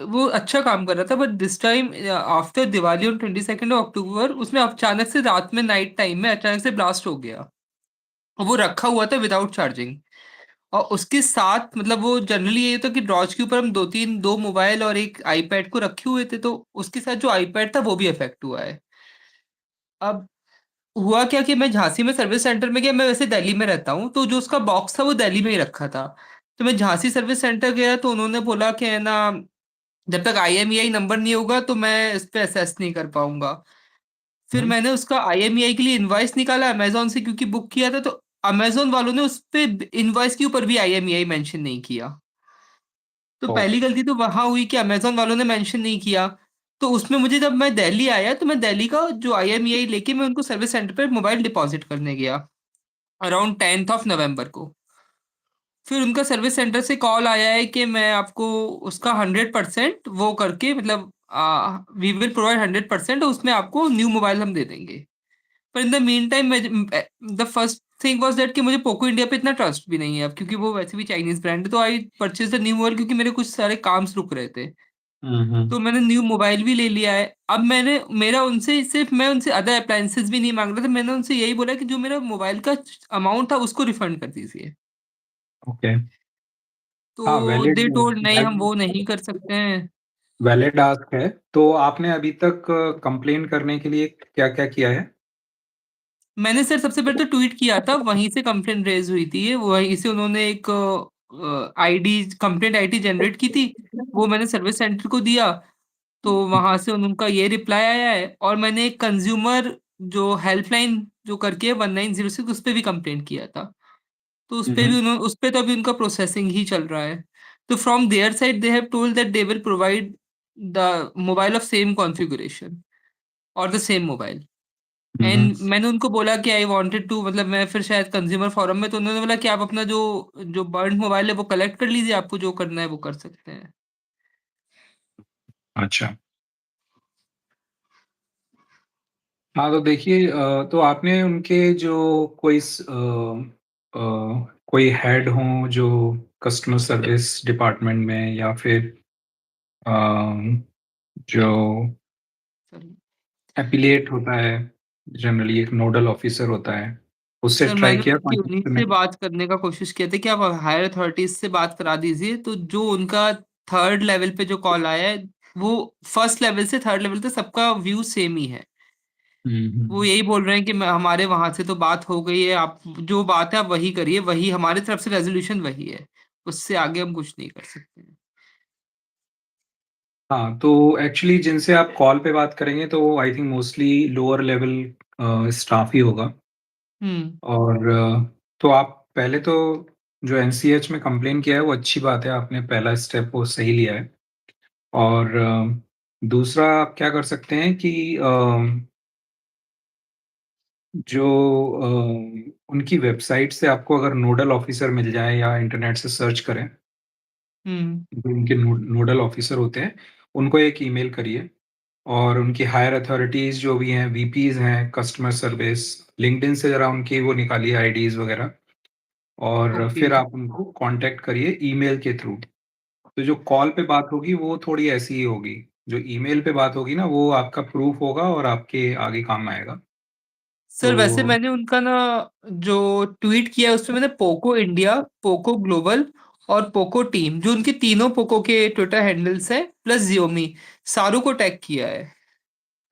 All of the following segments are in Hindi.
वो अच्छा काम कर रहा था, but this time after Diwali on 22 अक्टूबर उसमें अचानक से रात में, नाइट टाइम में अचानक से ब्लास्ट हो गया। और वो रखा हुआ था विदाउट चार्जिंग। और उसके साथ मतलब वो जनरली ये था कि ड्रॉज के ऊपर हम दो मोबाइल और एक आईपैड को रखे हुए थे, तो उसके साथ जो आईपैड था वो भी अफेक्ट हुआ है। अब हुआ क्या कि मैं झांसी में सर्विस सेंटर में गया, मैं वैसे दिल्ली में रहता हूँ, तो जो उसका बॉक्स था वो दिल्ली में ही रखा था। तो मैं झांसी सर्विस सेंटर गया तो उन्होंने बोला कि है ना, जब तक IMEI नंबर नहीं होगा तो मैं इस पे असेस नहीं कर पाऊंगा। फिर हम्म। मैंने उसका IMEI के लिए इनवॉइस निकाला अमेजोन से, क्योंकि बुक किया था, तो अमेजोन वालों ने उस पे इनवॉइस के ऊपर भी IMEI मेंशन नहीं किया। तो ओ। पहली गलती तो वहां हुई कि अमेजोन वालों ने मेंशन नहीं किया। तो उसमें मुझे, जब मैं दिल्ली आया तो मैं दिल्ली का जो IMEI लेके मैं उनको सर्विस सेंटर पे मोबाइल डिपॉजिट करने गया अराउंड 10th ऑफ नवंबर को। फिर उनका सर्विस सेंटर से कॉल आया है कि मैं आपको उसका 100% वो करके, मतलब वी विल प्रोवाइड 100%, उसमें आपको न्यू मोबाइल हम दे देंगे। पर in the mean time, the first thing was that कि मुझे पोको इंडिया पे इतना ट्रस्ट भी नहीं है अब, क्योंकि वो वैसे भी चाइनीज ब्रांड है। तो I purchase the new mobile, क्योंकि मेरे कुछ सारे काम रुक रहे थे। हम्म। तो मैंने न्यू मोबाइल भी ले लिया है। अब मैंने मेरा उनसे सिर्फ, मैं उनसे अदर अप्लायंसेस भी नहीं मांग रहा था, मैंने उनसे यही बोला कि जो मेरा मोबाइल का अमाउंट था उसको रिफंड कर दीजिए। ओके। हाँ, तो वैलिड। दे टोल्ड नहीं, हम वो नहीं कर सकते हैं। वैलिड आस्क है। तो आपने अभी तक कंप्लेन करने के लिए क्या क्या किया है? मैंने सर सबसे पहले तो ट्वीट किया था, वहीं से कंप्लेंट रेज हुई थी, वहीं से उन्होंने एक आईडी, कंप्लेंट आईडी जनरेट की थी। वो मैंने सर्विस सेंटर को दिया। तो वहां से उनका ये रिप्लाई आया है। और मैंने एक कंज्यूमर जो हेल्पलाइन जो करके 1906, उस पर भी कंप्लेंट किया था। तो उस पे भी हम्म। उन्होंने, उस पे तो अभी उनका प्रोसेसिंग ही चल रहा है। तो from there side they have told that they will provide the mobile of same configuration और the same mobile. Hmm. And मैंने उनको बोला कि आई वांटेड टू, मतलब मैं फिर शायद कंज्यूमर फोरम में, तो उन्होंने बोला कि आप अपना जो जो बर्न मोबाइल है वो कलेक्ट कर लीजिए, आपको जो करना है वो कर सकते हैं। अच्छा। हाँ, तो देखिए, तो आपने उनके जो कोई हेड हो जो कस्टमर सर्विस डिपार्टमेंट में, या फिर अ, जो सर एपिलेट होता है, जनरली एक नोडल ऑफिसर होता है, उससे सर ट्राई मैंने किया उनकी कांटेक्ट उन्हीं करने से का? बात करने का कोशिश किया था कि आप हायर अथॉरिटीज से बात करा दीजिए। तो जो उनका थर्ड लेवल पे जो कॉल आया है, वो फर्स्ट लेवल से थर्ड लेवल तक सबका व्यू सेम ही है। वो हम्म। यही बोल रहे हैं कि हमारे वहां से तो बात हो गई है, आप जो बात है आप वही करिए, वही हमारी तरफ से रेजोल्यूशन वही है, उससे आगे हम कुछ नहीं कर सकते हैं। हाँ, तो एक्चुअली जिनसे आप कॉल पे बात करेंगे तो I think mostly lower level staff ही होगा। हम्म। और तो आप पहले तो जो एनसीएच में कंप्लेन किया है वो अच्छी बात है, आपने पहला स्टेप वो सही लिया है। और दूसरा आप क्या कर सकते हैं कि जो उनकी वेबसाइट से आपको अगर नोडल ऑफिसर मिल जाए, या इंटरनेट से सर्च करें, हम्म। जो उनके नोडल ऑफिसर होते हैं, उनको एक ईमेल करिए। और उनकी हायर अथॉरिटीज जो भी हैं, वीपीज हैं कस्टमर सर्विस, लिंक्डइन से जरा उनकी वो निकालिए आईडीज वगैरह, और ओके। फिर आप उनको कांटेक्ट करिए ईमेल के थ्रू। तो जो कॉल पे बात होगी वो थोड़ी ऐसी ही होगी, जो ईमेल पे बात होगी ना वो आपका प्रूफ होगा और आपके आगे काम आएगा। सर वैसे तो मैंने उनका ना जो ट्वीट किया है उसमें मैंने पोको इंडिया, पोको ग्लोबल और पोको टीम, जो उनके तीनों पोको के ट्विटर हैंडल्स हैं, प्लस जियोमी, सारों को टैग किया है।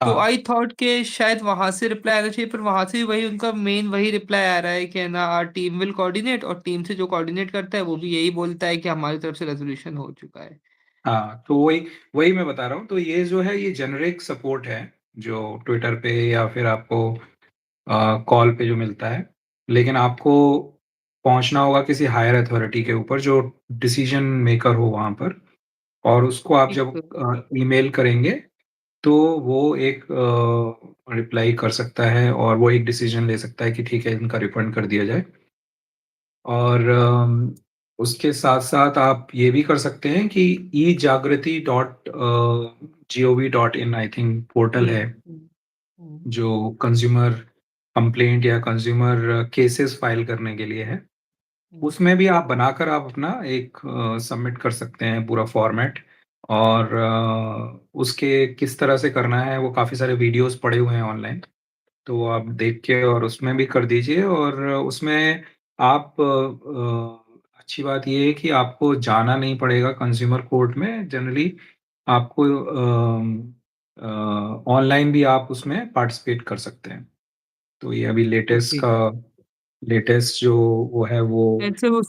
तो हाँ। आई थॉट कि शायद वहां से रिप्लाई आना चाहिए, पर वहां से भी वही उनका मेन वही रिप्लाई आ रहा है कि ना, आर टीम विल कोऑर्डिनेट, और टीम से जो कोऑर्डिनेट करता है वो भी यही बोलता है कि हमारी तरफ से रेजोल्यूशन हो चुका है। हाँ, तो वही वही मैं बता रहा हूँ। तो ये जो है ये जेनरिक सपोर्ट है, जो ट्विटर पे या फिर आपको कॉल पे जो मिलता है। लेकिन आपको पहुंचना होगा किसी हायर अथॉरिटी के ऊपर जो डिसीजन मेकर हो वहां पर, और उसको आप ठीक है। जब ईमेल करेंगे तो वो एक रिप्लाई कर सकता है, और वो एक डिसीजन ले सकता है कि ठीक है इनका रिफंड कर दिया जाए। और उसके साथ साथ आप ये भी कर सकते हैं कि ejagrati.gov.in आई थिंक पोर्टल है, हम्म। हम्म। जो कंज्यूमर कंप्लेंट या कंज्यूमर केसेस फाइल करने के लिए है। हम्म। उसमें भी आप बनाकर आप अपना एक सबमिट कर सकते हैं पूरा फॉर्मेट, और उसके किस तरह से करना है वो काफ़ी सारे वीडियोज़ पड़े हुए हैं ऑनलाइन। तो वो आप देख के और उसमें भी कर दीजिए और उसमें आप अच्छी बात ये है कि आपको जाना नहीं पड़ेगा कंज़्यूमर कोर्ट में जनरली आपको ऑनलाइन भी आप उसमें पार्टिसिपेट कर सकते हैं। तो ये अभी ओके। लेटेस्ट जो वो है वो ऐसे वो